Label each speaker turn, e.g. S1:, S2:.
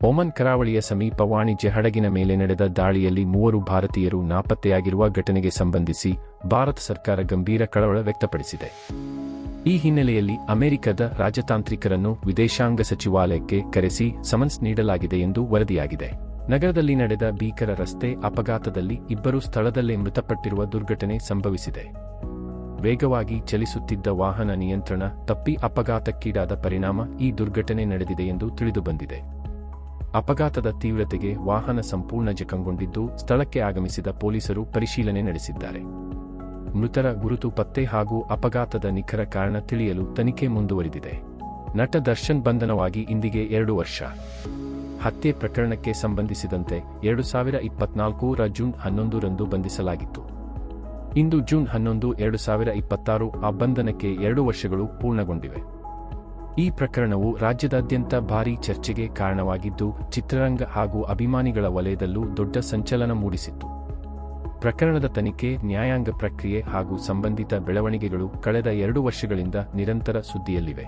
S1: Oman ಕರಾವಳಿಯ ಸಮೀಪ ವಾಣಿಜ್ಯ ಹಡಗಿನ ಮೇಲೆ ನಡೆದ ದಾಳಿಯಲ್ಲಿ 3 ಭಾರತೀಯರು ನಾಪತ್ತೆಯಾಗಿರುವ ಘಟನೆಗೆ ಸಂಬಂಧಿಸಿ ಭಾರತ ಸರ್ಕಾರ ಗಂಭೀರ ಕಳವಳ ವ್ಯಕ್ತಪಡಿಸಿದೆ. ಈ ಹಿನ್ನೆಲೆಯಲ್ಲಿ ಅಮೆರಿಕದ ರಾಜತಾಂತ್ರಿಕರನ್ನು ವಿದೇಶಾಂಗ ಸಚಿವಾಲಯಕ್ಕೆ ಕರೆಸಿ ಸಮನ್ಸ್ ನೀಡಲಾಗಿದೆ ಎಂದು ವರದಿಯಾಗಿದೆ. ನಗರದಲ್ಲಿ ನಡೆದ ಭೀಕರ ರಸ್ತೆ ಅಪಘಾತದಲ್ಲಿ 2 ಸ್ಥಳದಲ್ಲೇ ಮೃತಪಟ್ಟಿರುವ ದುರ್ಘಟನೆ ಸಂಭವಿಸಿದೆ. ವೇಗವಾಗಿ ಚಲಿಸುತ್ತಿದ್ದ ವಾಹನ ನಿಯಂತ್ರಣ ತಪ್ಪಿ ಅಪಘಾತಕ್ಕೀಡಾದ ಪರಿಣಾಮ ಈ ದುರ್ಘಟನೆ ನಡೆದಿದೆ ಎಂದು ತಿಳಿದುಬಂದಿದೆ. ಅಪಘಾತದ ತೀವ್ರತೆಗೆ ವಾಹನ ಸಂಪೂರ್ಣ ಜಖಂಗೊಂಡಿದ್ದು, ಸ್ಥಳಕ್ಕೆ ಆಗಮಿಸಿದ ಪೊಲೀಸರು ಪರಿಶೀಲನೆ ನಡೆಸಿದ್ದಾರೆ. ಮೃತರ ಗುರುತು ಪತ್ತೆ ಹಾಗೂ ಅಪಘಾತದ ನಿಖರ ಕಾರಣ ತಿಳಿಯಲು ತನಿಖೆ ಮುಂದುವರಿದಿದೆ. ನಟ ದರ್ಶನ್ ಬಂಧನವಾಗಿ ಇಂದಿಗೆ 2 ವರ್ಷ. ಹತ್ಯೆ ಪ್ರಕರಣಕ್ಕೆ ಸಂಬಂಧಿಸಿದಂತೆ 2024ರ ಜೂನ್ 11ರಂದು ಬಂಧಿಸಲಾಗಿತ್ತು. ಇಂದು ಜೂನ್ 11, 2026 ಆ ಬಂಧನಕ್ಕೆ 2 ವರ್ಷಗಳು ಪೂರ್ಣಗೊಂಡಿವೆ. ಈ ಪ್ರಕರಣವು ರಾಜ್ಯದಾದ್ಯಂತ ಭಾರೀ ಚರ್ಚೆಗೆ ಕಾರಣವಾಗಿದ್ದು, ಚಿತ್ರರಂಗ ಹಾಗೂ ಅಭಿಮಾನಿಗಳ ವಲಯದಲ್ಲೂ ದೊಡ್ಡ ಸಂಚಲನ ಮೂಡಿಸಿತ್ತು. ಪ್ರಕರಣದ ತನಿಖೆ, ನ್ಯಾಯಾಂಗ ಪ್ರಕ್ರಿಯೆ ಹಾಗೂ ಸಂಬಂಧಿತ ಬೆಳವಣಿಗೆಗಳು ಕಳೆದ 2 ವರ್ಷಗಳಿಂದ ನಿರಂತರ ಸುದ್ದಿಯಲ್ಲಿವೆ.